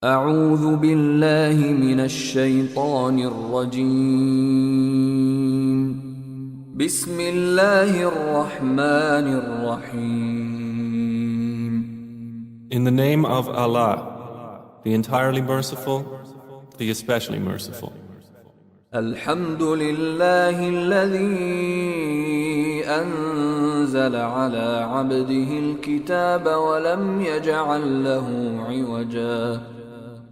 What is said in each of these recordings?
أعوذ بالله من الشيطان الرجيم بسم الله الرحمن الرحيم In the name of Allah, the entirely merciful, the especially merciful. الحمد لله الذي أنزل على عبده الكتاب ولم يجعل له عوجا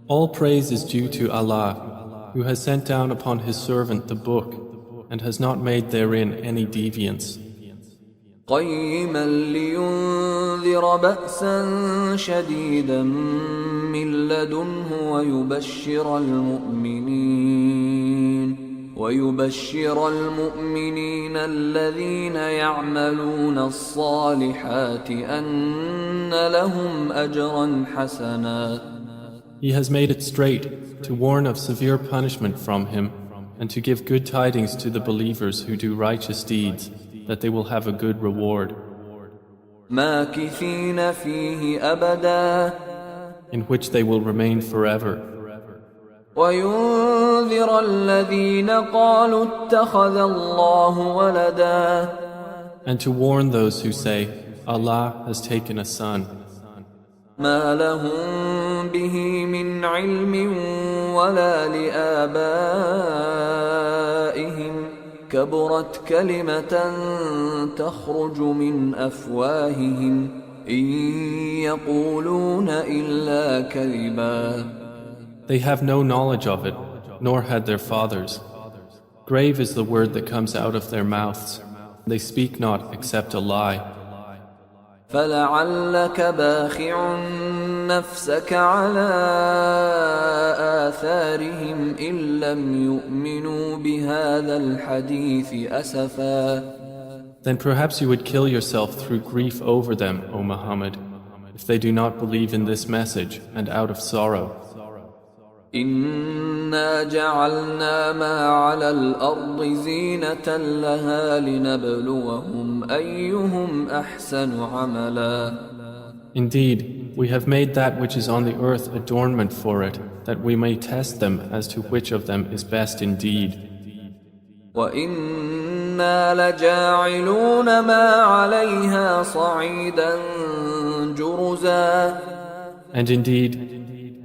All praise is due to Allah, who has sent down upon His servant the book and has not made therein any deviance. قيما لينذر بأسا شديدا من لدنه ويبشر المؤمنين الذين يعملون الصالحات أن لهم أجرا حسنا. He has made it straight to warn of severe punishment from Him and to give good tidings to the believers who do righteous deeds, that they will have a good reward. ماكثين فيه أبدا In which they will remain forever. وينذر الذين قالوا اتخذ الله ولدا And to warn those who say, Allah has taken a son. ما لهم به من علم ولا لآبائهم كبرت كلمة تخرج من أفواههم إن يقولون إلا كذبا. They have no knowledge of it, nor had their fathers. Grave is the word that comes out of their mouths. They speak not except a lie. فلعلك باخع نفسك على آثارهم إن لم يؤمنوا بهذا الحديث أسفا. Then perhaps you would kill yourself through grief over them, O Muhammad, if they do not believe in this message and out of sorrow. إنا جعلنا ما على الأرض زينة لها لنبلوهم أيهم أحسن عملا. Indeed, we have made that which is on the earth adornment for it, that we may test them as to which of them is best indeed. وإنا لجاعلون ما عليها صعيدا جرزا. And indeed,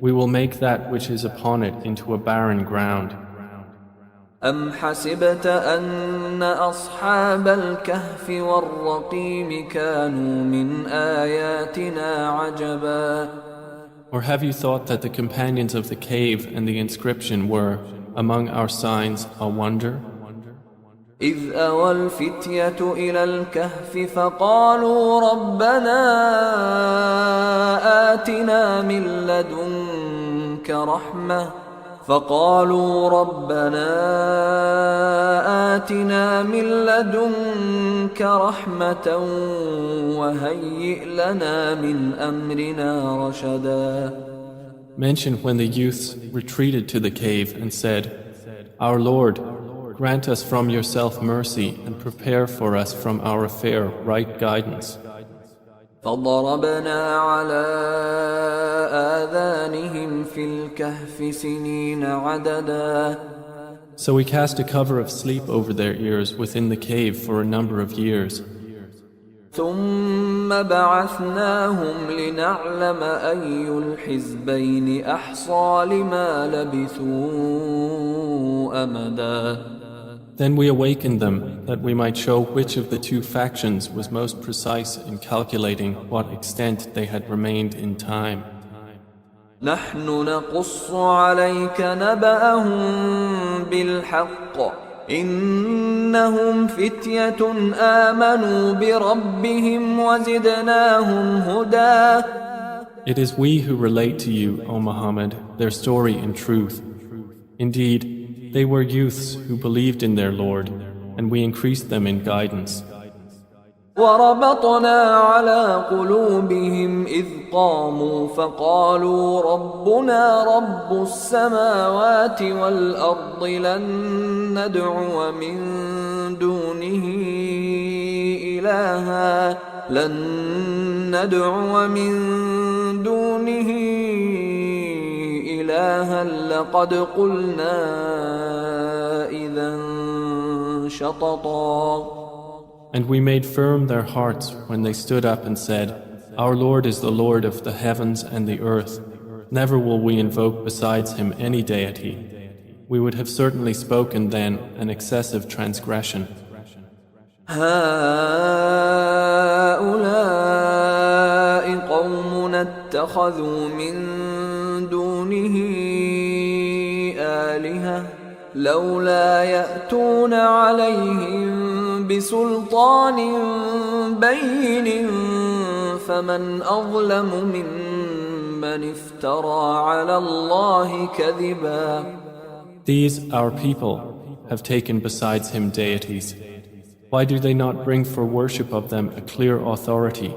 we will make that which is upon it into a barren ground. أم حسبت أن أصحاب الكهف والرقيم كانوا من آياتنا عجبا. Or have you thought that the companions of the cave and the inscription were, among our signs, a wonder? إذ أوى الفتية إلى الكهف فقالوا ربنا آتنا من لدنك رحمة وهيئ لنا من أمرنا رشدا. Mention when the youths retreated to the cave and said, Our Lord, grant us from yourself mercy and prepare for us from our affair right guidance. فضربنا على آذانهم في الكهف سنين عددا. So we cast a cover of sleep over their ears within the cave for a number of years. ثم بعثناهم لنعلم أي الحزبين أحصى لما لبثوا أمدا. Then we awakened them that we might show which of the two factions was most precise in calculating what extent they had remained in time. نحن نقص عليك نبأهم بالحق إنهم فتية آمنوا بربهم وزدناهم هدى. It is we who relate to you, O Muhammad, their story in truth. Indeed, they were youths who believed in their Lord, and we increased them in guidance. وربطنا على قلوبهم إذ قاموا فقالوا ربنا رب السماوات والأرض لن ندعو من دونه جهل لقد قلنا إذا شططا. And we made firm their hearts when they stood up and said, Our Lord is the Lord of the heavens and the earth. Never will we invoke besides Him any deity. We would have certainly spoken then an excessive transgression. هؤلاء قوم اتخذوا من دونه آلهة لولا يأتون عليهم بسلطان بين فمن أظلم ممن افترى على الله كذبا. These, our people, have taken besides Him deities. Why do they not bring for worship of them a clear authority?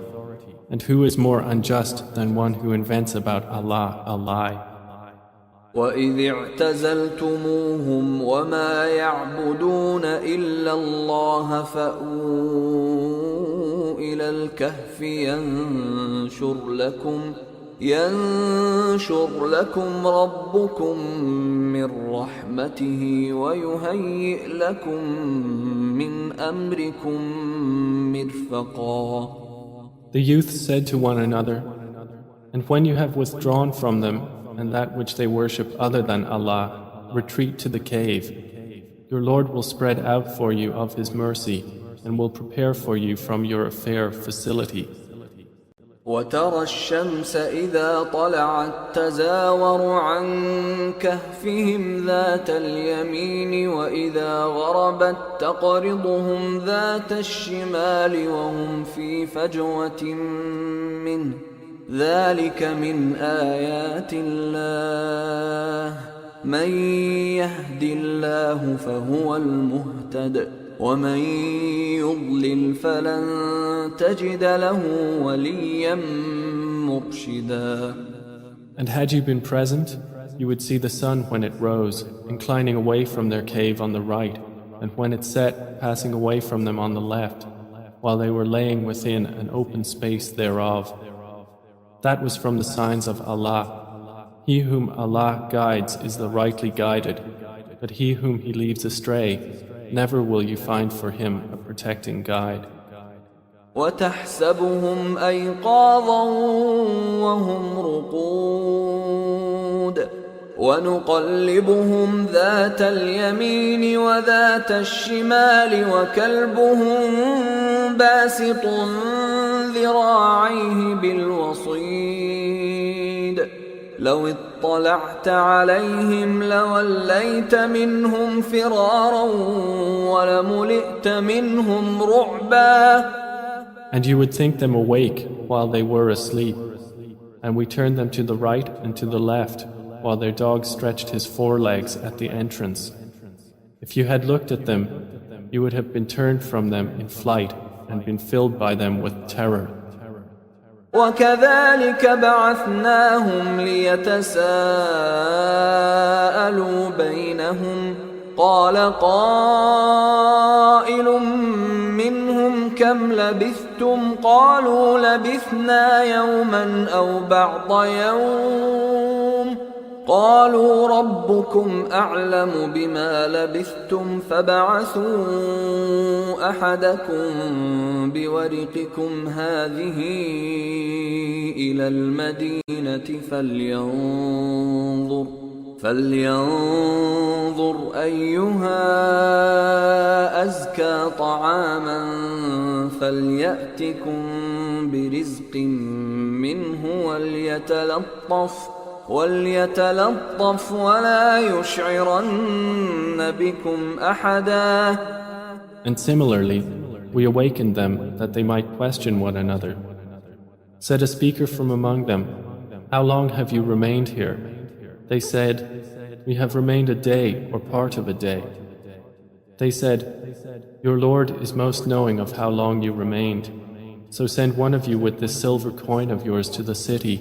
And who is more unjust than one who invents about Allah a lie? وَإِذِ اعْتَزَلْتُمُوهُمْ وَمَا يَعْبُدُونَ إِلَّا اللَّهَ فَأْوُوا إِلَى الْكَهْفِ ينشر لكم ربكم من رحمته ويهيئ لكم من أمركم مرفقا. The youth said to one another, And when you have withdrawn from them and that which they worship other than Allah, retreat to the cave. Your Lord will spread out for you of His mercy and will prepare for you from your affair facility. وترى الشمس إذا طلعت تزاور عن كهفهم ذات اليمين وإذا غربت تقرضهم ذات الشمال وهم في فجوة منه ذلك من آيات الله من يهد الله فهو المهتد ومن يضلل فلن تجد له وليا مرشدا. And had you been present, you would see the sun when it rose, inclining away from their cave on the right, and when it set, passing away from them on the left, while they were laying within an open space thereof. That was from the signs of Allah. He whom Allah guides is the rightly guided, but he whom He leaves astray, never will you find for him a protecting guide. وتحسبهم أيقاظا وهم رقود ونقلبهم ذات اليمين وذات الشمال وكلبهم باسط ذراعيه بالوصيد لو اطلعت عليهم لوليت منهم فرارا ولملئت منهم رعبا. And you would think them awake while they were asleep, and we turned them to the right and to the left while their dog stretched his forelegs at the entrance. If you had looked at them, you would have been turned from them in flight and been filled by them with terror. وكذلك بعثناهم ليتساءلوا بينهم قال قائل منهم كم لبثتم قالوا لبثنا يوما أو بعض يوم قالوا ربكم أعلم بما لبثتم فابعثوا أحدكم بورقكم هذه إلى المدينة فلينظر أيها أزكى طعاما فليأتكم برزق منه وليتلطف ولا يشعرن بكم أحدا. And similarly, we awakened them that they might question one another. Said a speaker from among them, How long have you remained here? They said, We have remained a day or part of a day. They said, Your Lord is most knowing of how long you remained. So send one of you with this silver coin of yours to the city,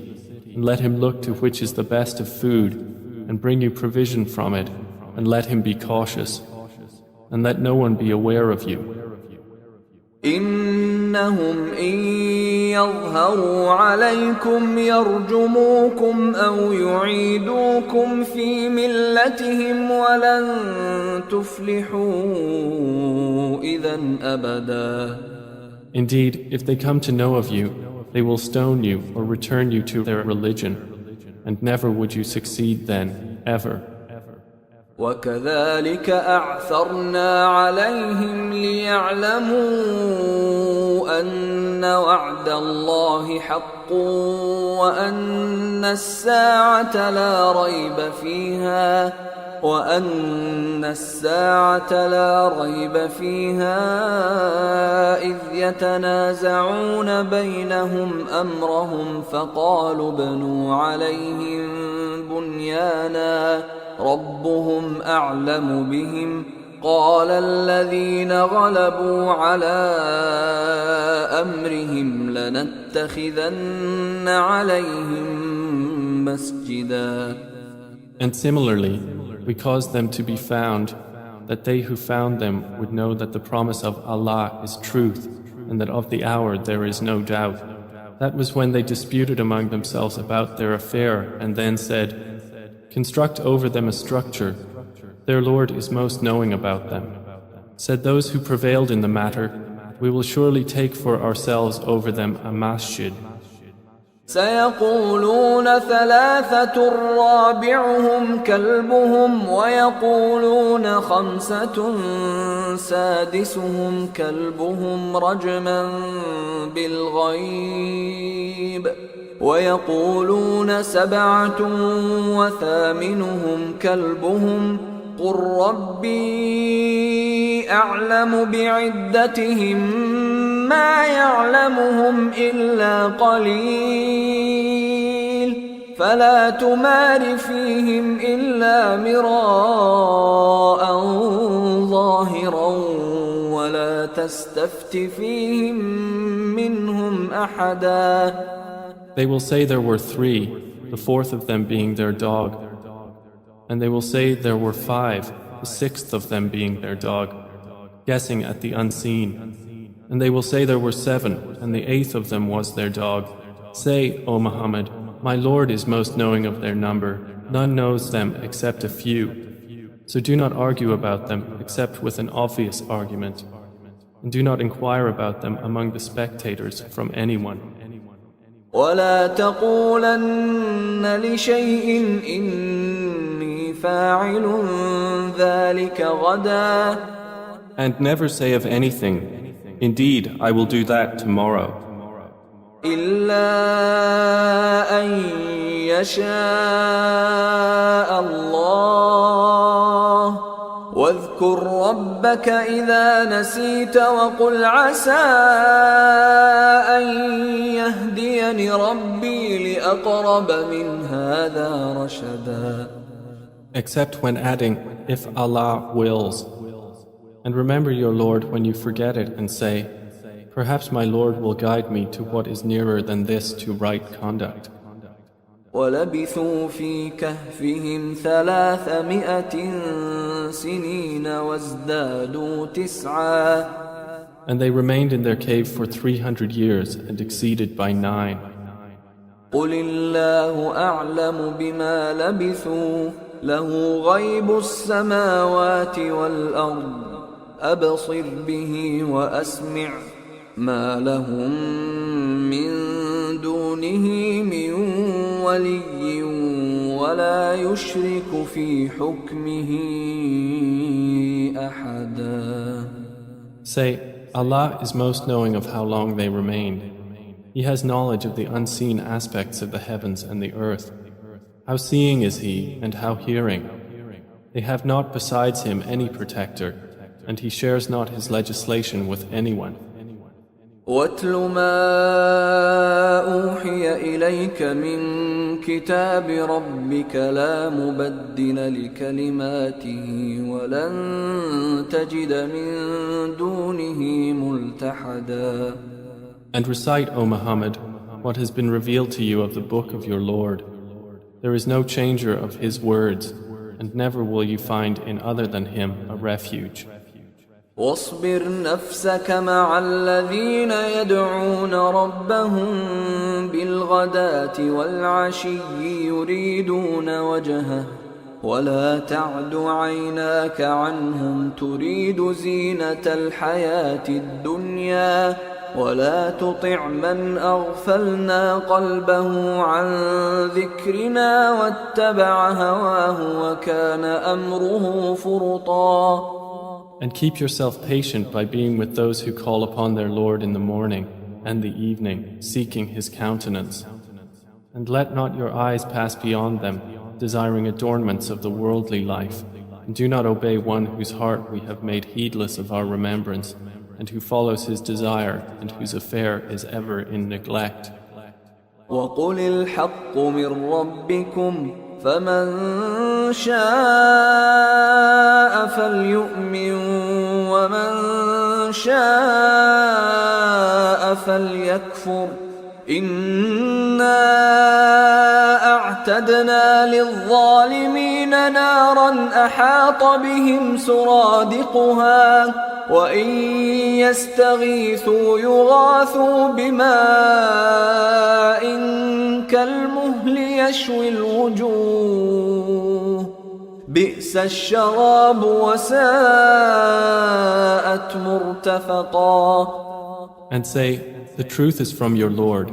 and let him look to which is the best of food, and bring you provision from it, and let him be cautious, and let no one be aware of you. إنهم إن يظهروا عليكم يرجموكم أو يعيدوكم في ملتهم ولن تفلحوا إذا أبدا. Indeed, if they come to know of you, they will stone you or return you to their religion, and never would you succeed then, ever. وكذلك أعثرنا عليهم ليعلموا أن وعد الله حق وأن الساعة لا ريب فيها إذ يتنازعون بينهم أمرهم فقالوا ابنوا عليهم بنيانا ربهم أعلم بهم قال الذين غلبوا على أمرهم لنتخذن عليهم مسجدا. And similarly, we caused them to be found, that they who found them would know that the promise of Allah is truth, and that of the hour there is no doubt. That was when they disputed among themselves about their affair, and then said, "Construct over them a structure. Their Lord is most knowing about them." Said those who prevailed in the matter, "We will surely take for ourselves over them a masjid." سيقولون ثلاثة رابعهم كلبهم ويقولون خمسة سادسهم كلبهم رجما بالغيب ويقولون سبعة وثامنهم كلبهم قل ربي أعلم بعدتهم ما يعلمهم إلا قليل فلا تمار فيهم إلا مراء ظاهرا ولا تستفت فيهم منهم أحدا. They will say there were 3, the 4th of them being their dog. And they will say there were 5, the 6th of them being their dog, guessing at the unseen. And they will say there were 7, and the 8th of them was their dog. Say, O Muhammad, my Lord is most knowing of their number. None knows them except a few. So do not argue about them except with an obvious argument. And do not inquire about them among the spectators from anyone. ولا تقولن لشيء إني فاعل ذلك غدا. And never say of anything, "Indeed, I will do that tomorrow." إلا أن يشاء الله واذكر ربك إذا نسيت وقل عسى أن يهديني ربي لأقرب من هذا رشدا. Except when adding, "If Allah wills." And remember your Lord when you forget it and say, "Perhaps my Lord will guide me to what is nearer than this to right conduct." ولبثوا في كهفهم 300 سنين وازدادوا 9. And they remained in their cave for 300 years and exceeded by 9. قل الله أعلم بما لبثوا له غيب السماوات والأرض أبصر به وأسمع ما لهم من دونه من ولي ولا يشرك في حكمه أحدا. Say, Allah is most knowing of how long they remained. He has knowledge of the unseen aspects of the heavens and the earth. How seeing is He and how hearing. They have not besides Him any protector, and He shares not His legislation with anyone. وَاتْلُ مَا أُوحِيَ إِلَيْكَ مِنْ كِتَابِ رَبِّكَ لَا مُبَدِّلَ لِكَلِمَاتِهِ وَلَنْ تَجِدَ مِنْ دُونِهِ مُلْتَحَدًا. And recite, O Muhammad, what has been revealed to you of the book of your Lord. There is no changer of His words, and never will you find in other than Him a refuge. واصبر نفسك مع الذين يدعون ربهم بالغداة والعشي يريدون وجهه ولا تعد عيناك عنهم تريد زينة الحياة الدنيا ولا تطع من أغفلنا قلبه عن ذكرنا واتبع هواه وكان أمره فرطا. And keep yourself patient by being with those who call upon their Lord in the morning and the evening, seeking His countenance. And let not your eyes pass beyond them, desiring adornments of the worldly life. And do not obey one whose heart we have made heedless of our remembrance, and who follows his desire, and whose affair is ever in neglect. وَقُلِ الْحَقُّ مِنْ رَبِّكُمْ فَمَنْ شَاءَ فَلْيُؤْمِنْ وَمَنْ شَاءَ فَلْيَكْفُرْ إِنَّا أَعْتَدْنَا لِلظَّالِمِينَ نَارًا أَحَاطَ بِهِمْ سُرَادِقُهَا وَإِنْ يَسْتَغِيثُوا يُغَاثُوا بِمَاءٍ كَالْمُهْلِ يَشْوِي الْوُجُوهَ بِئْسَ الشَّرَابُ وَسَاءَتْ مُرْتَفَقًا. And say, the truth is from your Lord.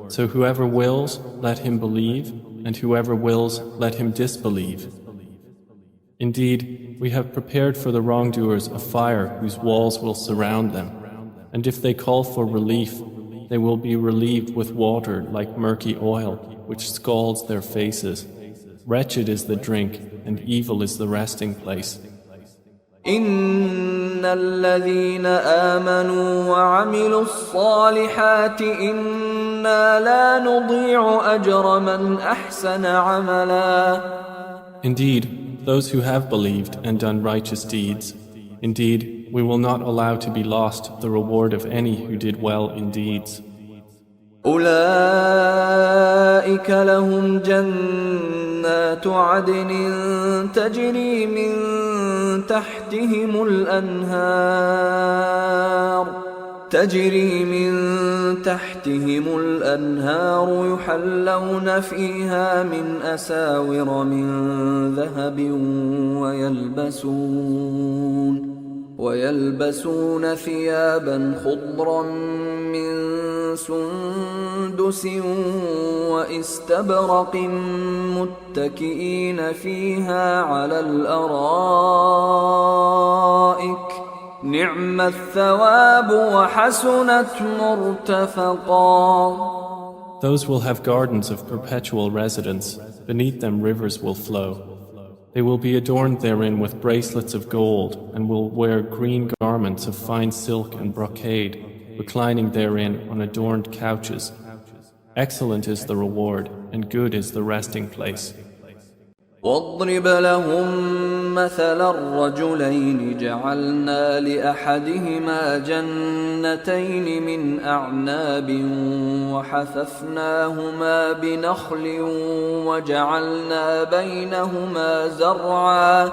So whoever wills, let him believe, and whoever wills, let him disbelieve. Indeed, we have prepared for the wrongdoers a fire whose walls will surround them, and if they call for relief, they will be relieved with water like murky oil, which scalds their faces. Wretched is the drink, and evil is the resting place. إن الذين آمنوا وعملوا الصالحات إنا لا نضيع أجر من أحسن عملا. Indeed, those who have believed and done righteous deeds, indeed, we will not allow to be lost the reward of any who did well in deeds. أولئك لهم جنات عدن تجري من تحتهم الأنهار يحلون فيها من أساور من ذهب ويلبسون ثيابا خضرا من سندس واستبرق متكئين فيها على الأرائك نعم الثواب وحسنت مرتفقا. Those will have gardens of perpetual residence. Beneath them rivers will flow. They will be adorned therein with bracelets of gold and will wear green garments of fine silk and brocade, reclining therein on adorned couches. Excellent is the reward and good is the resting place. واضرب لهم مثل الرجلين جعلنا لأحدهما جنتين من أعناب وحففناهما بنخل وجعلنا بينهما زرعا.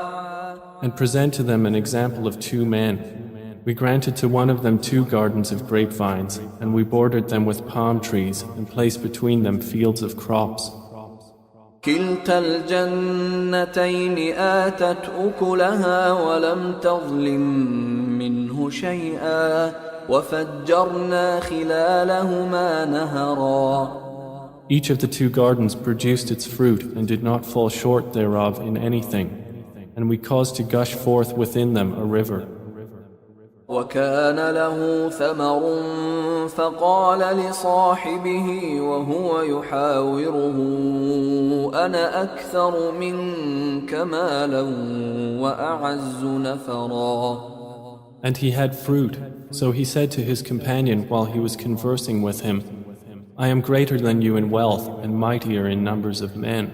And present to them an example of two men. We granted to one of them 2 gardens of grapevines, and we bordered them with palm trees and placed between them fields of crops. كلتا الجنتين آتت أكلها ولم تظلم منه شيئا وفجرنا خلالهما نهرا. Each of the 2 gardens produced its fruit and did not fall short thereof in anything, and we caused to gush forth within them a river. وكان له ثمر فقال لصاحبه وهو يحاوره أنا أكثر منك مالا وأعز نفرا. And he had fruit, so he said to his companion while he was conversing with him, I am greater than you in wealth and mightier in numbers of men.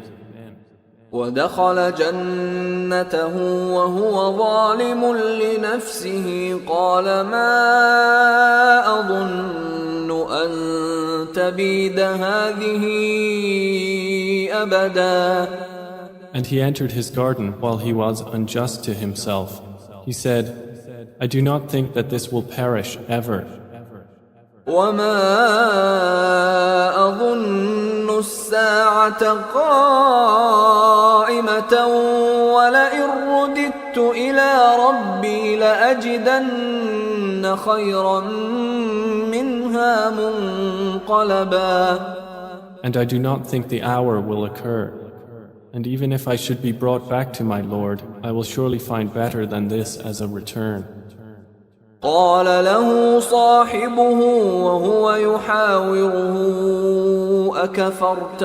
ودخل جنته وهو ظالم لنفسه قال ما أظن أن تبيد هذه أبدا. And he entered his garden while he was unjust to himself. He said, I do not think that this will perish ever. وما أظن الساعة قائمة ولئن رددت إلى ربي لأجدن خيرا منها منقلبا. And I do not think the hour will occur. And even if I should be brought back to my Lord, I will surely find better than this as a return. قال له صاحبه وهو يحاوره أكفرت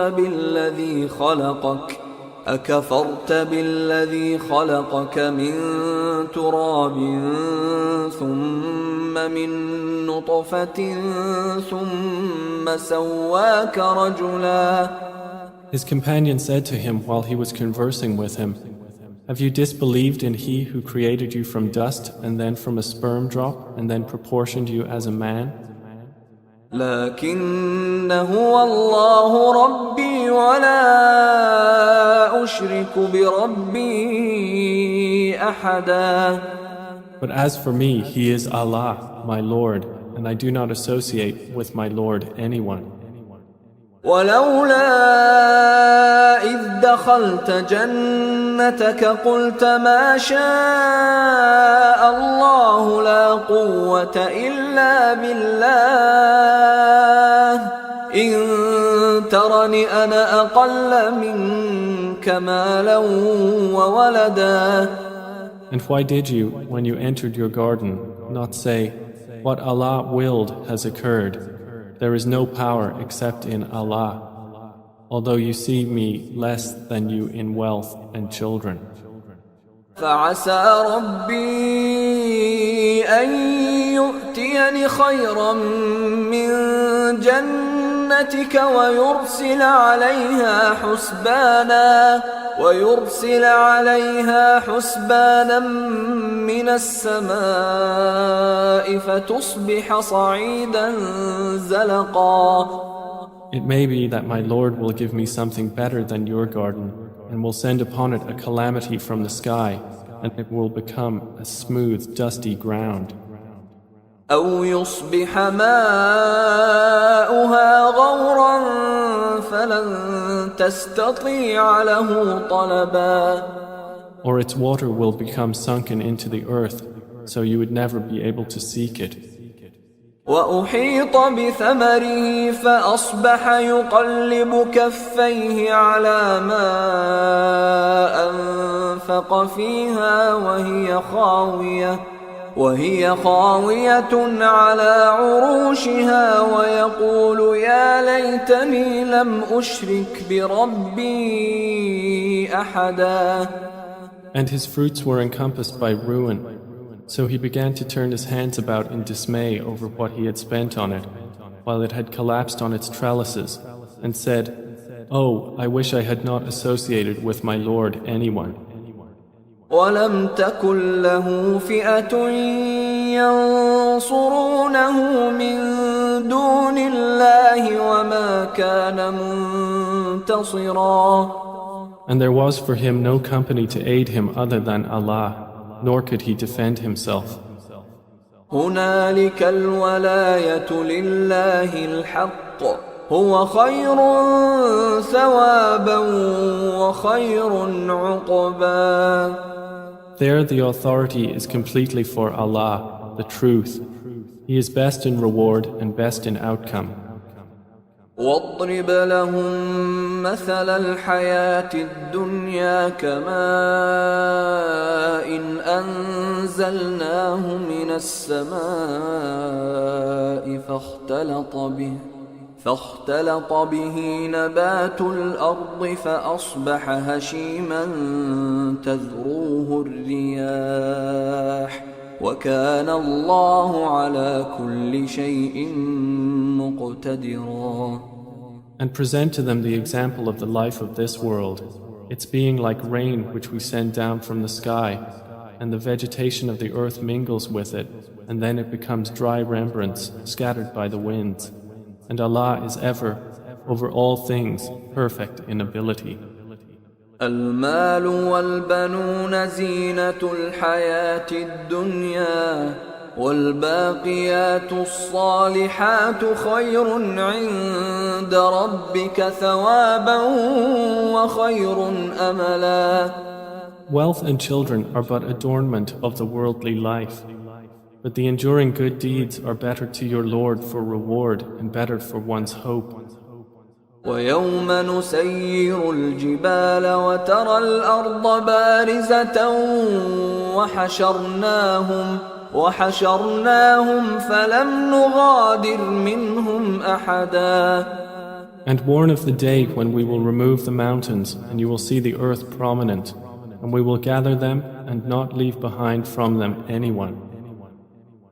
بالذي خلقك من تراب ثم من نطفة ثم سواك رجلا. His companion said to him while he was conversing with him, have you disbelieved in He who created you from dust and then from a sperm drop and then proportioned you as a man? لكن هو الله ربي ولا أشرك بربي أحدا. But as for me, He is Allah, my Lord, and I do not associate with my Lord anyone. ولولا إذ دخلت جنتك قلت ما شاء الله لا قوة إلا بالله إن ترني أنا أقل منك مالا وولدا. And why did you, when you entered your garden, not say, what Allah willed has occurred? There is no power except in Allah, although you see me less than you in wealth and children. فعسى ربي أن يؤتيني خيرا من جنتك ويرسل عليها حسبانا من السماء فتصبح صعيدا زلقا. It may be that my Lord will give me something better than your garden and will send upon it a calamity from the sky, and it will become a smooth, dusty ground. أو يصبح ماؤها غورا فلن تستطيع له طلبا. Or its water will become sunken into the earth, so you would never be able to seek it. وأحيط بثمره فأصبح يقلب كفيه على ما أنفق فيها وهي خاوية على عروشها ويقول يا ليتني لم أشرك بربي أحدا. And his fruits were encompassed by ruin, so he began to turn his hands about in dismay over what he had spent on it, while it had collapsed on its trellises, and said, "Oh, I wish I had not associated with my Lord anyone." ولم تكن له فئة ينصرونه من دون الله وما كان منتصرا. And there was for him no company to aid him other than Allah, nor could he defend himself. هنالك الولاية لله الحق هو خير ثوابا وخير عقبا. There the authority is completely for Allah, the truth. He is best in reward and best in outcome. واضرب لهم مثل الحياة الدنيا كماء أنزلناه من السماء فاختلط به نبات الأرض فأصبح هشيما تذروه الرياح وكان الله على كل شيء مقتدرا. And present to them the example of the life of this world, its being like rain which we send down from the sky, and the vegetation of the earth mingles with it, and then it becomes dry rembrandts scattered by the winds. And Allah is ever, over all things, perfect in ability. المال والبنون زينة الحياة الدنيا والباقيات الصالحات خير عند ربك ثوابا وخير أملا. Wealth and children are but adornment of the worldly life, but the enduring good deeds are better to your Lord for reward and better for one's hope. ويوم نسير الجبال وترى الأرض بارزة وحشرناهم فلم نغادر منهم أحدا. And warn of the day when we will remove the mountains and you will see the earth prominent, and we will gather them and not leave behind from them anyone.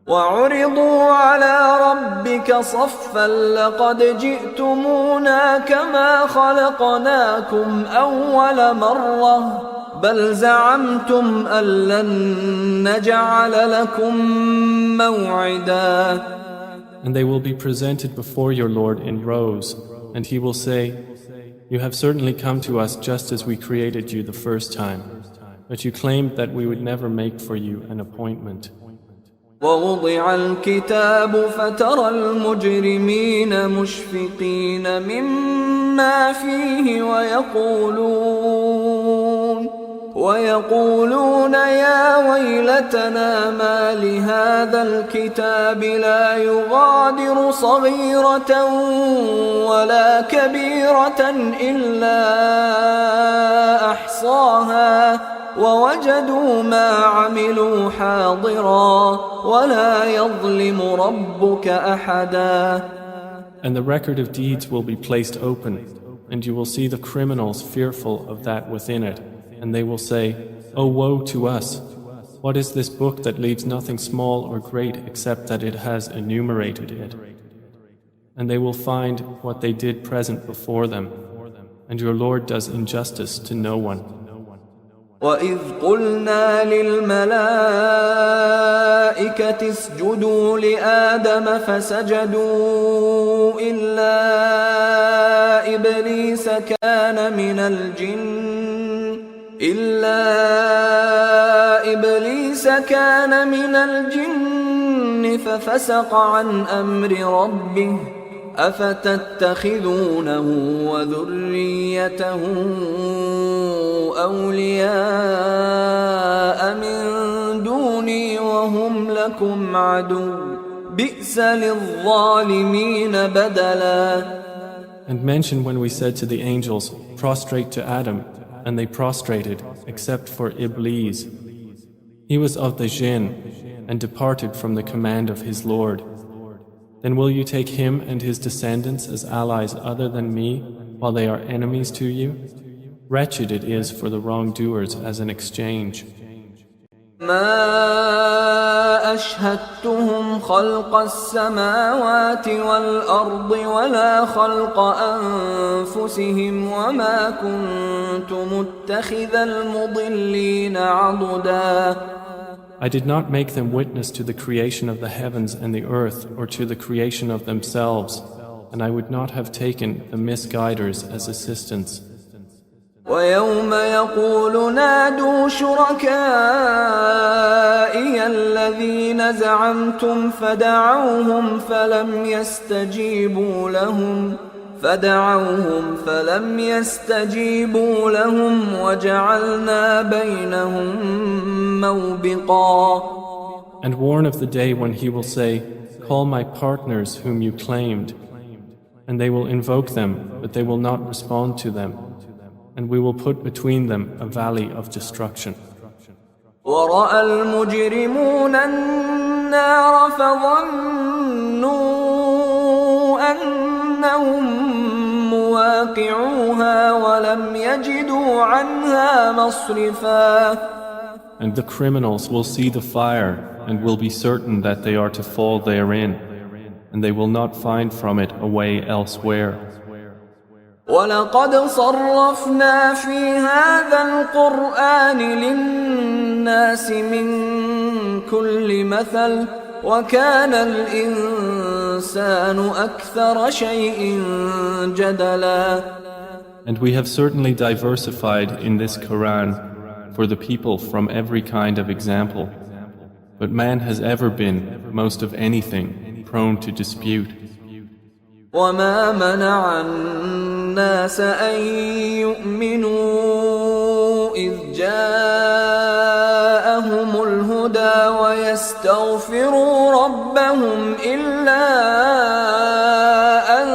وعرضوا على ربك صفا لقد جئتمونا كما خلقناكم أول مرة بل زعمتم أن لن نجعل لكم موعدا. And they will be presented before your Lord in rows, and he will say, You have certainly come to us just as we created you the first time, but you claimed that we would never make for you an appointment. ووضع الكتاب فترى المجرمين مشفقين مما فيه ويقولون يا ويلتنا ما لهذا الكتاب لا يغادر صغيرة ولا كبيرة إلا أحصاها ووجدوا ما عملوا حاضرا ولا يظلم ربك أحدا. And the record of deeds will be placed open, and you will see the criminals fearful of that within it, and they will say, Oh, woe to us! What is this book that leaves nothing small or great except that it has enumerated it? And they will find what they did present before them, and your Lord does injustice to no one. وَإِذْ قُلْنَا لِلْمَلَائِكَةِ اسْجُدُوا لِآدَمَ فَسَجَدُوا إِلَّا إِبْلِيسَ كَانَ مِنَ الْجِنِّ فَفَسَقَ عَنْ أَمْرِ رَبِّهِ أفتتخذونه وذريته أولياء من دوني وهم لكم عدو بئس للظالمين بدلا. And mention when we said to the angels, Prostrate to Adam, and they prostrated except for Iblis. He was of the jinn and departed from the command of his Lord. Then will you take him and his descendants as allies other than me, while they are enemies to you? Wretched it is for the wrongdoers as an exchange. ما أشهدتهم خلق السماوات والأرض ولا خلق أنفسهم وما كنت متخذ المضلين عضدا. I did not make them witness to the creation of the heavens and the earth or to the creation of themselves, and I would not have taken the misguiders as assistants. ويوم يقول نادوا شركائي الذين زعمتم فدعوهم فلم يستجيبوا لهم وجعلنا بينهم موبقا. And warn of the day when he will say, Call my partners whom you claimed. And they will invoke them, but they will not respond to them. And we will put between them a valley of destruction. ورأى المجرمون النار فظنوا أنهم مواقعوها ولم يجدوا عنها مصرفا. And the criminals will see the fire and will be certain that they are to fall therein, and they will not find from it a way elsewhere. وَلَقَدْ صَرَّفْنَا فِي هَذَا الْقُرْآنِ لِلنَّاسِ مِنْ كُلِّ مَثَلٍ وَكَانَ الْإِنسَانُ أَكْثَرَ شَيْءٍ جَدَلًا. And we have certainly diversified in this Quran for the people from every kind of example. But man has ever been, most of anything, prone to dispute. وما منع الناس أن يؤمنوا إذ جاءهم الهدى ويستغفروا ربهم إلا أن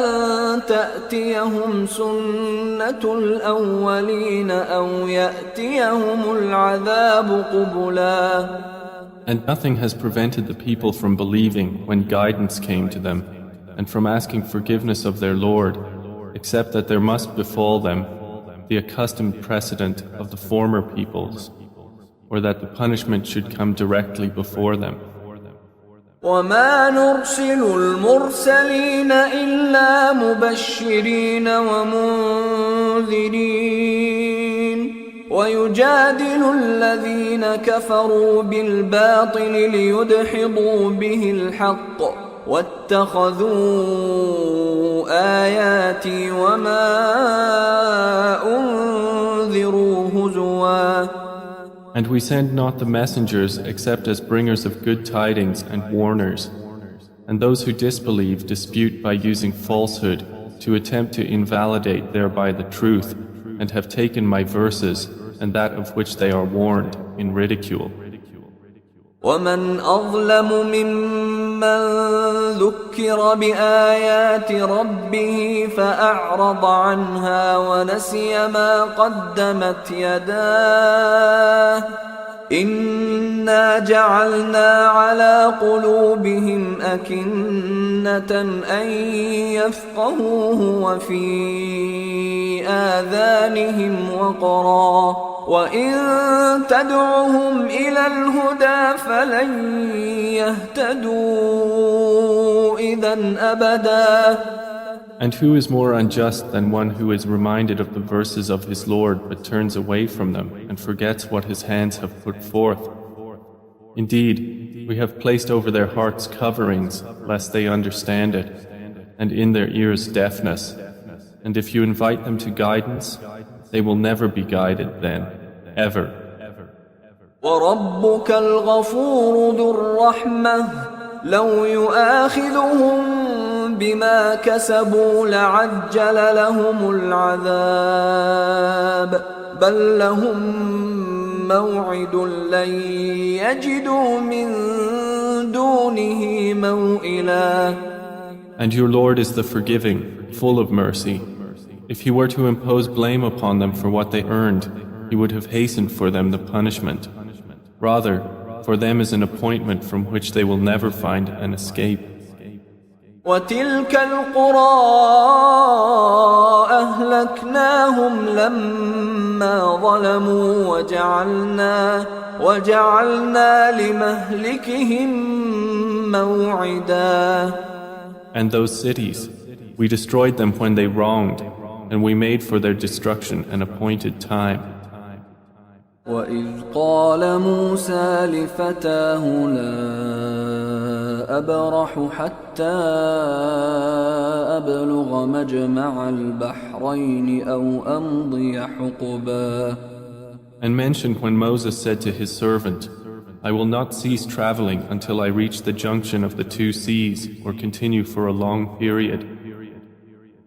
تأتيهم سنة الأولين أو يأتيهم العذاب قبلا. And nothing has prevented the people from believing when guidance came to them, and from asking forgiveness of their Lord, except that there must befall them the accustomed precedent of the former peoples, or that the punishment should come directly before them. وما نرسل المرسلين إلا مبشرين ومنذرين ويجادل الذين كفروا بالباطل ليدحضوا به الحق واتخذوا آياتي وما أنذروا هزوا. And we send not the messengers except as bringers of good tidings and warners. And those who disbelieve dispute by using falsehood to attempt to invalidate thereby the truth, and have taken my verses and that of which they are warned in ridicule. ومن أظلم ممن ذكر بآيات ربه فأعرض عنها ونسي ما قدمت يداه إنا جعلنا على قلوبهم أكنة أن يفقهوه وفي آذانهم وقرا وإن تدعهم إلى الهدى فلن يهتدوا إذا أبدا. And who is more unjust than one who is reminded of the verses of his Lord but turns away from them and forgets what his hands have put forth? Indeed, we have placed over their hearts coverings lest they understand it, and in their ears deafness. And if you invite them to guidance, they will never be guided then, ever. وَرَبُّكَ الْغَفُورُ ذُو الرَّحْمَةِ لَوْ يُؤَاخِذُهُم بما كسبوا لعجل لهم العذاب بل لهم موعد لن يجدوا من دونه موئلا. And your Lord is the forgiving, full of mercy. If He were to impose blame upon them for what they earned, He would have hastened for them the punishment. Rather, for them is an appointment from which they will never find an escape. وتلك القرى أهلكناهم لما ظلموا وجعلنا لمهلكهم موعدا. And those cities, we destroyed them when they wronged, and we made for their destruction an appointed time. وإذ قال موسى لفتاه لا أبرح حتى أبلغ مجمع البحرين أو أمضي حقبا. And mentioned when Moses said to his servant, I will not cease traveling until I reach the junction of the two seas or continue for a long period.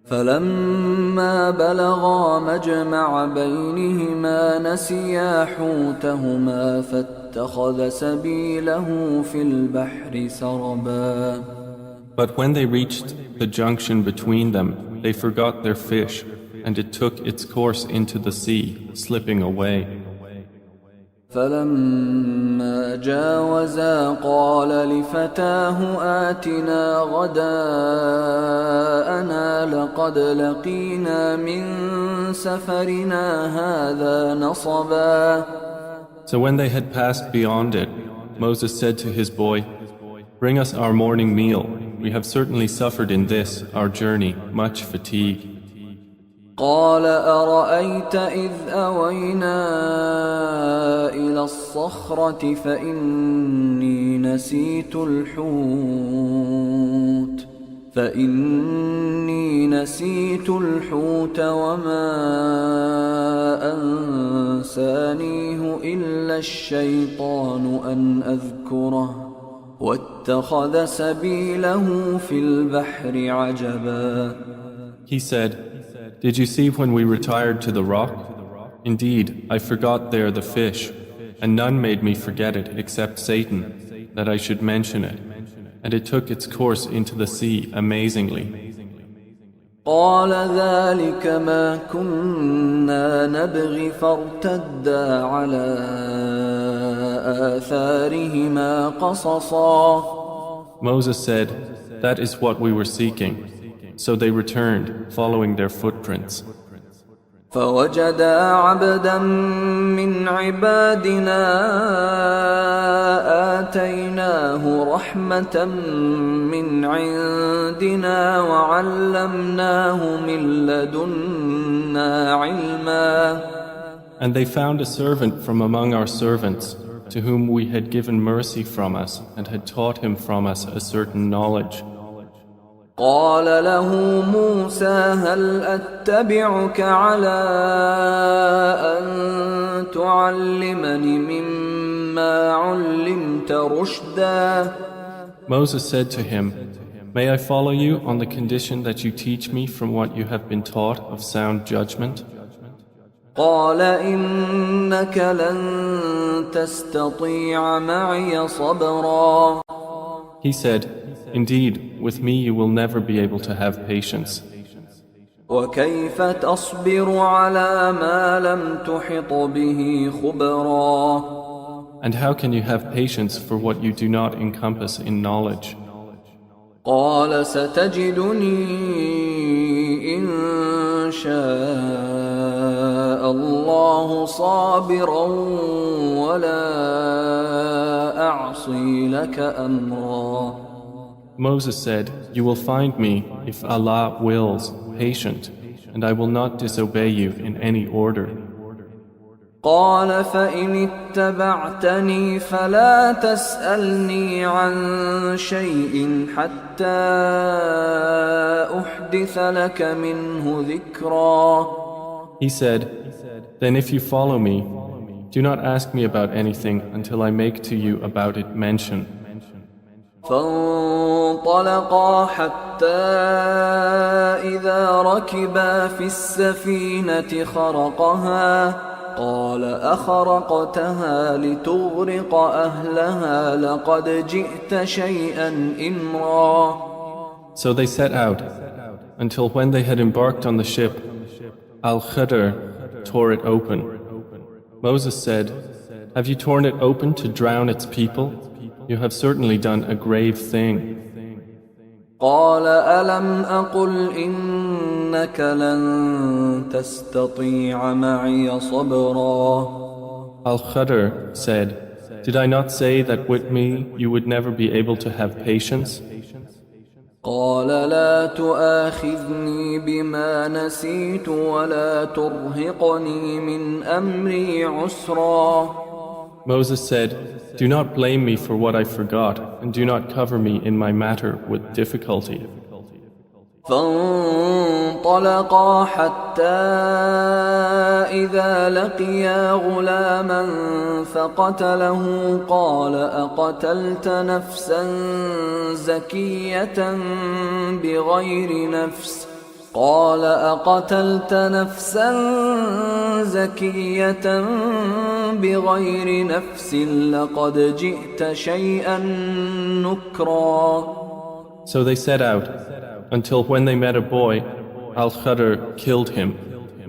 فلما بلغا مجمع بينهما نسيا حوتهما فاتخذ سبيله في البحر سربا. But when they reached the junction between them, they forgot their fish, and it took its course into the sea, slipping away. فلما جاوزا قال لفتاه آتنا غداءنا لقد لقينا من سفرنا هذا نصبا. So when they had passed beyond it, Moses said to his boy, Bring us our morning meal. We have certainly suffered in this, our journey, much fatigue. قال أرأيت إذ أوينا إلى الصخرة فإني نسيت الحوت فإني نسيت الحوت وما أنسانيه إلا الشيطان أن أذكره واتخذ سبيله في البحر عجبا. He said, "Did you see when we retired to the rock? Indeed, I forgot there the fish, and none made me forget it except Satan, that I should mention it. And it took its course into the sea amazingly." قال ذلك ما كنا نبغي فارتدا على آثارهما قصصا. Moses said, "That is what we were seeking." So they returned, following their footprints. فوجدا عبدا من عبادنا آتيناه رحمة من عندنا وعلمناه من لدنا علما. And they found a servant from among our servants, to whom we had given mercy from us and had taught him from us a certain knowledge. قال له موسى هل أتبعك على أن تعلمني مما علمت رشدا. Moses said to him, "May I follow you on the condition that you teach me from what you have been taught of sound judgment?" قال إنك لن تستطيع معي صبرا. He said, "Indeed, with me you will never be able to have patience. وكيف تصبر على ما لم تحط به خبرا. And how can you have patience for what you do not encompass in knowledge?" قال ستجدني إن شاء الله صابرا ولا أعصي لك أمرا. Moses said, "You will find me, if Allah wills, patient, and I will not disobey you in any order." قال فإن اتبعتني فلا تسألني عن شيء حتى أحدث لك منه ذكرا. He said, "Then if you follow me, do not ask me about anything until I make to you about it mention." فانطلقا حتى إذا ركبا في السفينة خرقها قال أخرقتها لتغرق أهلها لقد جئت شيئا إمرا. So they set out, until when they had embarked on the ship, Al-Khadr tore it open. Moses said, "Have you torn it open to drown its people? You have certainly done a grave thing." قال ألم أقل إنك لن تستطيع معي صبرا. Al-Khadr said, "Did I not say that with me you would never be able to have patience?" قال لا تؤاخذني بما نسيت ولا ترهقني من أمري عسرا. Moses said, "Do not blame me for what I forgot, and do not cover me in my matter with difficulty." فانطلقا حتى إذا لقيا غلاما فقتله قال أقتلت نفسا زكية بغير نفس قال أقتلت نفسا زكية بغير نفس لقد جئت شيئا نكرا. So they set out, until when they met a boy, Al-Khadr killed him.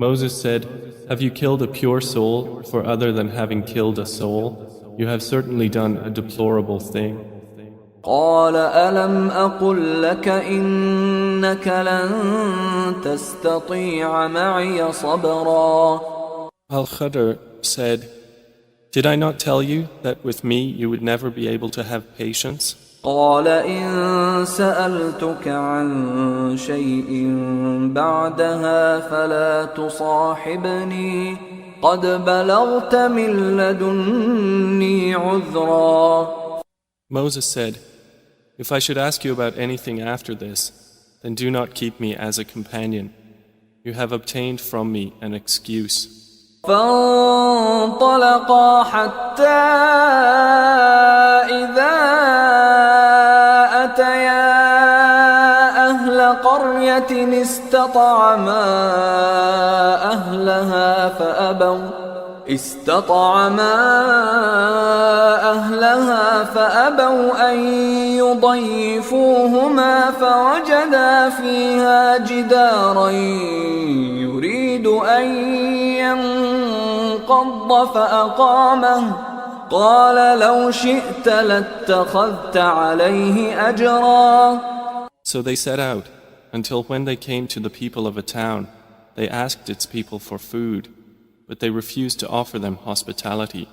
Moses said, "Have you killed a pure soul for other than having killed a soul? You have certainly done a deplorable thing." قال ألم أقل لك إنك لن تستطيع معي صبرا. Al-Khadr said, "Did I not tell you that with me you would never be able to have patience?" قال إن سألتك عن شيء بعدها فلا تصاحبني قد بلغت من لدني عذرا. Moses said, "If I should ask you about anything after this, then do not keep me as a companion. You have obtained from me an excuse. فانطلقا حتى إذا أتيا أهل قرية استطعما أهلها فأبوا أن يضيفوهما فوجدا فيها جدارا يريد أن ينقض فأقامه قال لو شئت لاتخذت عليه أجرا. So they set out, until when they came to the people of a town, they asked its people for food, but they refused to offer them hospitality.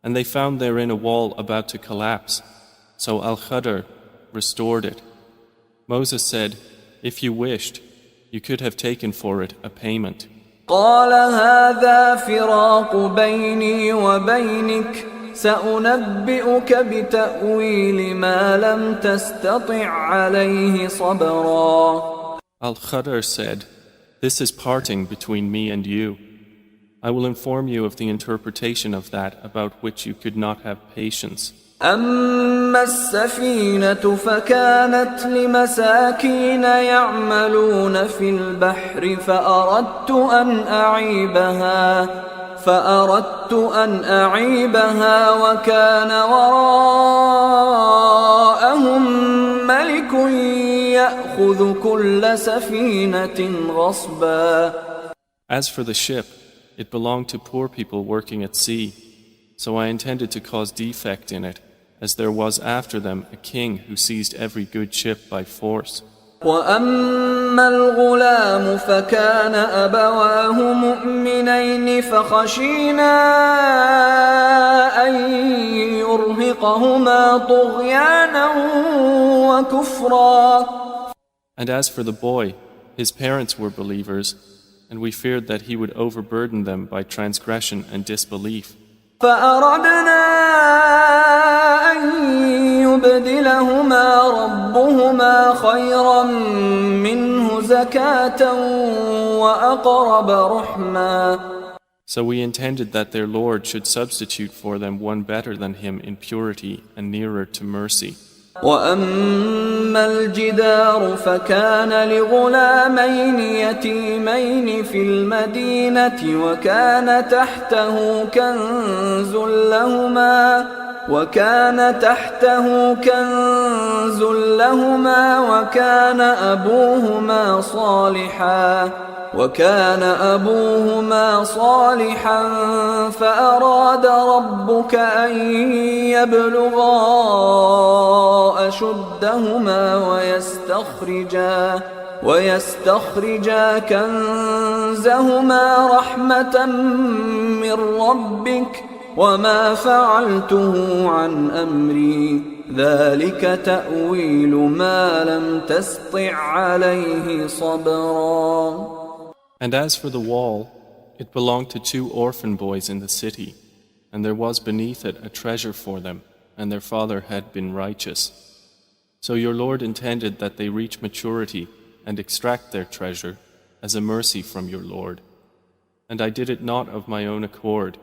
And they found therein a wall about to collapse, so Al-Khadr restored it. Moses said, if you wished, you could have taken for it a payment. قال هذا فراق بيني وبينك سأنبئك بتأويل ما لم تستطع عليه صبرا. Al-Khadr said, this is parting between me and you. I will inform you of the interpretation of that about which you could not have patience. أما السفينة فكانت لمساكين يعملون في البحر فأردت أن أعيبها وكان وراءهم ملك يأخذ كل سفينة غصبا. As for the ship, it belonged to poor people working at sea, so I intended to cause defect in it, as there was after them a king who seized every good ship by force. وأما الغلام فكان أبواه مؤمنين فخشينا أن يرهقهما طغيانا وكفرا. And as for the boy, his parents were believers, and we feared that he would overburden them by transgression and disbelief. فأردنا أن يبدلهما ربهما خيرا منه زكاة وأقرب رحما. So we intended that their Lord should substitute for them one better than him in purity and nearer to mercy. وأما الجدار فكان لغلامين يتيمين في المدينة وكان تحته كنز لهما وكان أبوهما صالحا فأراد ربك أن يبلغا أشدهما ويستخرجا كنزهما رحمة من ربك وما فعلته عن أمري ذلك تأويل ما لم تسطع عليه صبرا. And as for the wall, it belonged to 2 orphan boys in the city, and there was beneath it a treasure for them, and their father had been righteous. So your Lord intended that they reach maturity and extract their treasure as a mercy from your Lord. And I did it not of my own accord.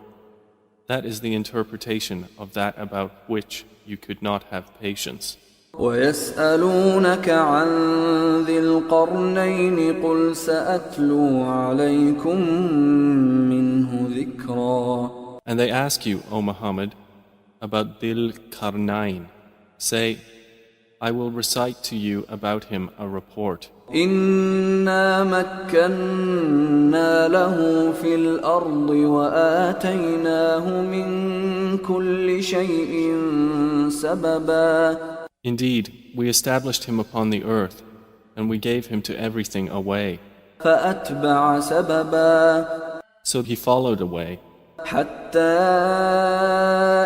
That is the interpretation of that about which you could not have patience. ويسألونك عن ذي القرنين قل سأتلو عليكم منه ذكرا. And they ask you, O Muhammad, about Dhil Qarnayn. Say, I will recite to you about him a report. إنا مكنا له في الأرض وآتيناه من كل شيء سببا. Indeed, we established him upon the earth, and we gave him to everything a way. فأتبع سببا. So he followed a way. حتى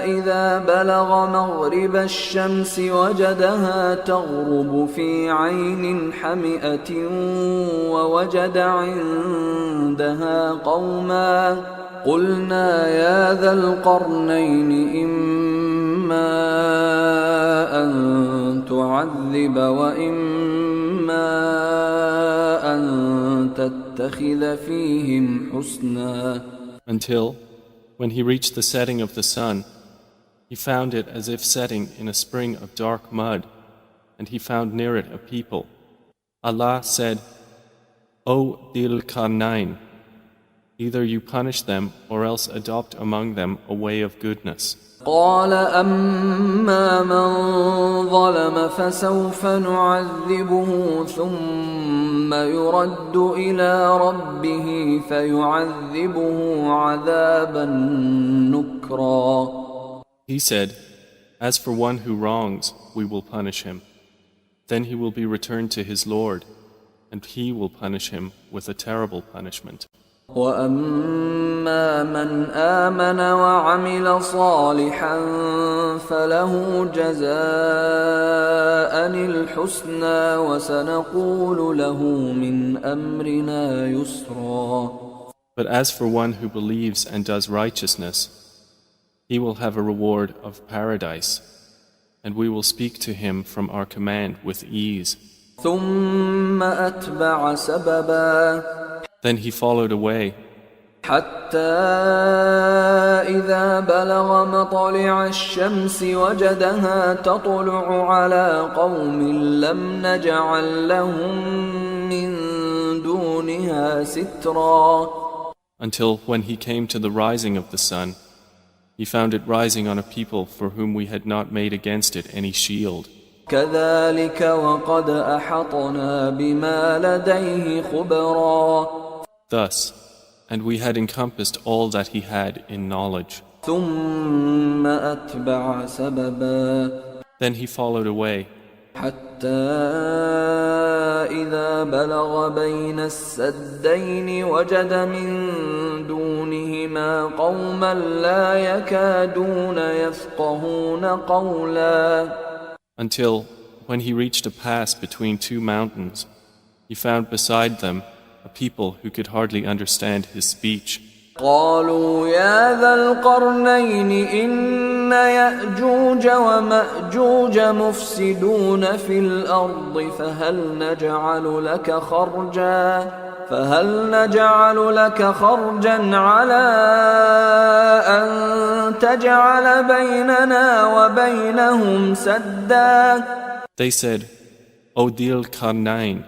إذا بلغ مغرب الشمس وجدها تغرب في عين حمئة ووجد عندها قوما قلنا يا ذا القرنين إما أن تعذب وإما نتخذ فيهم حسنا. Until, when he reached the setting of the sun, he found it as if setting in a spring of dark mud, and he found near it a people. Allah said, O Dhil Qarnayn, either you punish them or else adopt among them a way of goodness. قال أما من ظلم فسوف نعذبه ثم يرد إلى ربه فيعذبه عذابا نكرا. He said, As for one who wrongs, we will punish him. Then he will be returned to his Lord, and he will punish him with a terrible punishment. وَأَمَّا مَنْ آمَنَ وَعَمِلَ صَالِحًا فَلَهُ جَزَاءً الْحُسْنَى وَسَنَقُولُ لَهُ مِنْ أَمْرِنَا يُسْرًا. But as for one who believes and does righteousness, he will have a reward of paradise, and we will speak to him from our command with ease. ثُمَّ أَتْبَعَ سَبَبًا. Then he followed away, حتى إذا بلغ مطلع الشمس وجدها تطلع على قوم لم نجعل لهم من دونها سترا. until when he came to the rising of the sun, he found it rising on a people for whom we had not made against it any shield. كذلك وقد أحطنا بما لديه خبرا. Thus, and we had encompassed all that he had in knowledge. ثم أتبع سببا. Then he followed away, حتى إذا بلغ بين السدين وجد من دونهما قوما لا يكادون يفقهون قولا. until, when he reached a pass between two mountains, he found beside them a people who could hardly understand his speech. قالوا يا ذا القرنين إن يأجوج ومأجوج مفسدون في الأرض فهل نجعل لك خرجا على أن تجعل بيننا وبينهم سدا. They said, O Dhil Qarnayn,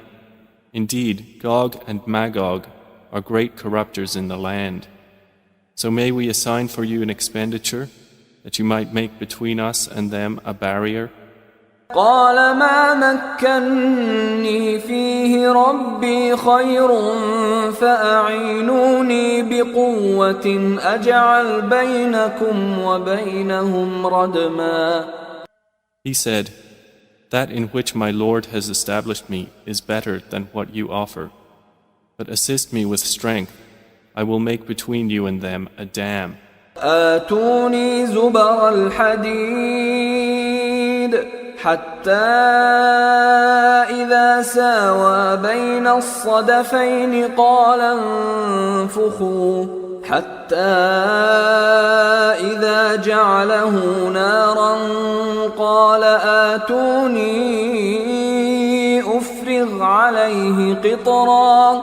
indeed Gog and Magog are great corruptors in the land. So may we assign for you an expenditure, that you might make between us and them a barrier? قال ما مكني فيه ربي خير فأعينوني بقوة أجعل بينكم وبينهم ردما. He said, That in which my Lord has established me is better than what you offer. But assist me with strength, I will make between you and them a dam. آتوني زبر الحديد حتى إذا ساوى بين الصدفين قال انفخوا حتى إذا جعله نارا قال آتوني أفرغ عليه قطرا.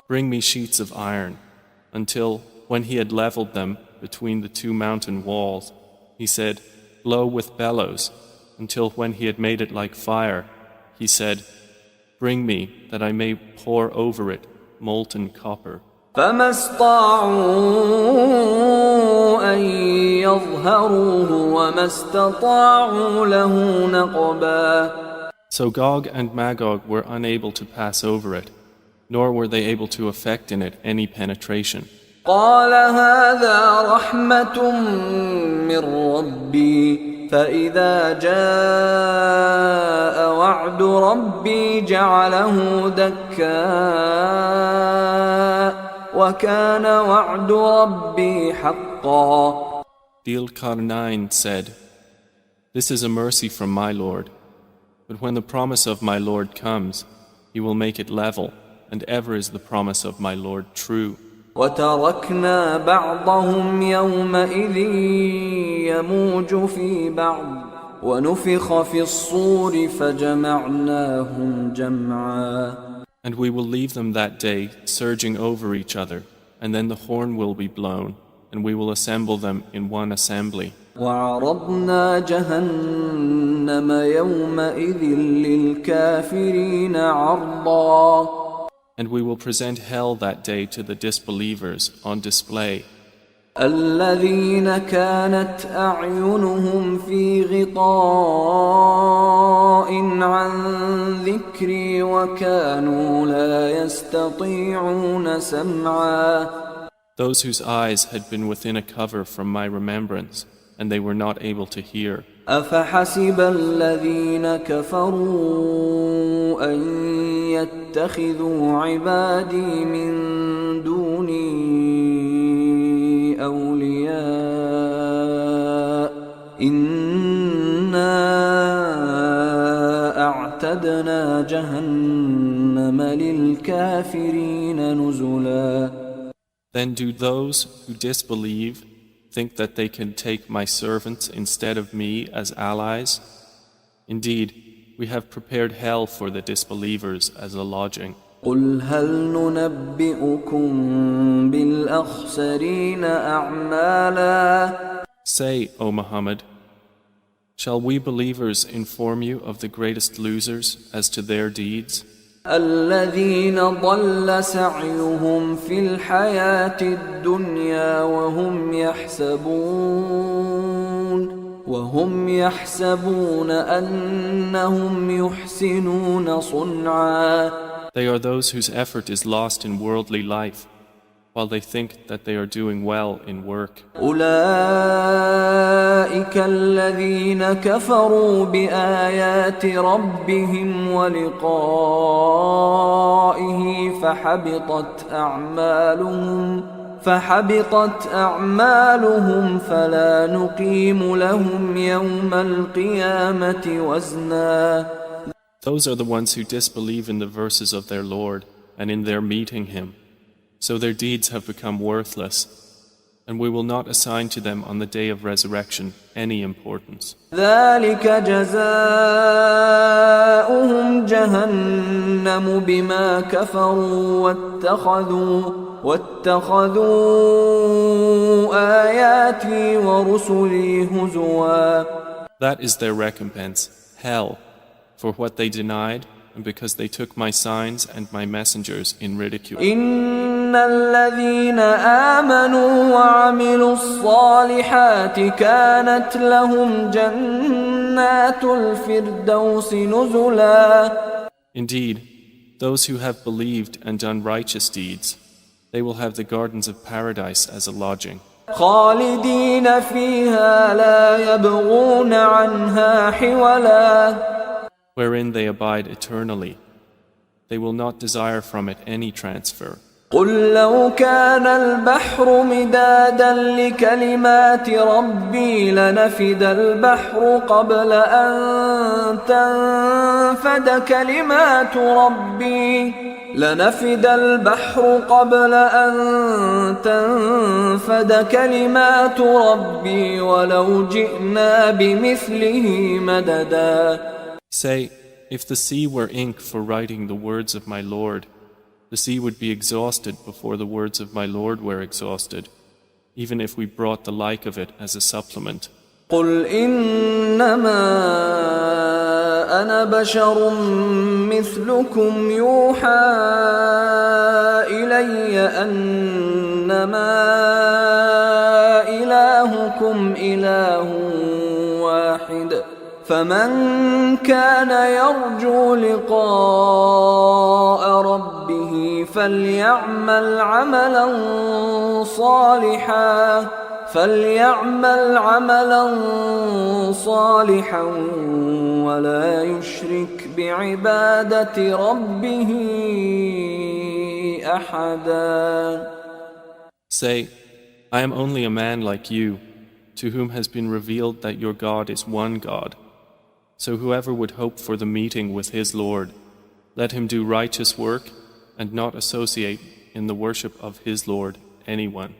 Bring me sheets of iron, until, when he had leveled them between the two mountain walls, he said, Blow with bellows, until when he had made it like fire, he said, Bring me, that I may pour over it molten copper. فما استطاعوا أن يظهروه وما استطاعوا له نقبا. So Gog and Magog were unable to pass over it, nor were they able to effect in it any penetration. قال هذا رحمة من ربي فإذا جاء وعد ربي جعله دكا وكان وعد ربي حقا. Dhil Qarnayn said, This is a mercy from my Lord, but when the promise of my Lord comes, he will make it level, and ever is the promise of my Lord true. وتركنا بعضهم يومئذ يموج في بعض ونفخ في الصور فجمعناهم جمعا. And we will leave them that day surging over each other, and then the horn will be blown, and we will assemble them in one assembly. وعرضنا جهنم يومئذ للكافرين عرضا. And we will present hell that day to the disbelievers on display. الذين كانت أعينهم في غطاء عن ذكري وكانوا لا يستطيعون سمعا. Those whose eyes had been within a cover from my remembrance, and they were not able to hear. أفحسب الذين كفروا أن يتخذوا عبادي من دوني أولياء إنا أعتدنا جهنم للكافرين نزلا. Then do those who disbelieve think that they can take my servants instead of me as allies? Indeed, we have prepared hell for the disbelievers as a lodging. قل هل ننبئكم بالأخسرين أعمالا. Say, O Muhammad, shall we believers inform you of the greatest losers as to their deeds? الذين ضل سعيهم في الحياة الدنيا وهم يحسبون أنهم يحسنون صنعا. They are those whose effort is lost in worldly life, while they think that they are doing well in work. أولئك الذين كفروا بآيات ربهم ولقائه فحبطت أعمالهم فلا نقيم لهم يوم القيامة وزنا. Those are the ones who disbelieve in the verses of their Lord and in their meeting Him. So their deeds have become worthless, and we will not assign to them on the day of resurrection any importance. ذلك جزاؤهم جهنم بما كفروا واتخذوا آياتي ورسلي هزوا. That is their recompense, hell, for what they denied and because they took my signs and my messengers in ridicule. إن الذين آمنوا وعملوا الصالحات كانت لهم جنات الفردوس نزلا. Indeed, those who have believed and done righteous deeds, they will have the gardens of paradise as a lodging. خالدين فيها لا يبغون عنها حولا. Wherein they abide eternally. They will not desire from it any transfer. قل لو كان البحر مدادا لكلمات ربي لنفد البحر قبل أن تنفد كلمات ربي ولو جئنا بمثله مددا. Say, if the sea were ink for writing the words of my Lord, the sea would be exhausted before the words of my Lord were exhausted, even if we brought the like of it as a supplement. قل إنما أنا بشر مثلكم يوحى إلي أنما إلهكم إله واحد فمن كان يرجو لقاء ربه فليعمل عملا صالحا ولا يشرك بعبادة ربه أحدا. Say, I am only a man like you, to whom has been revealed that your God is one God. So whoever would hope for the meeting with his Lord, let him do righteous work and not associate in the worship of his Lord anyone.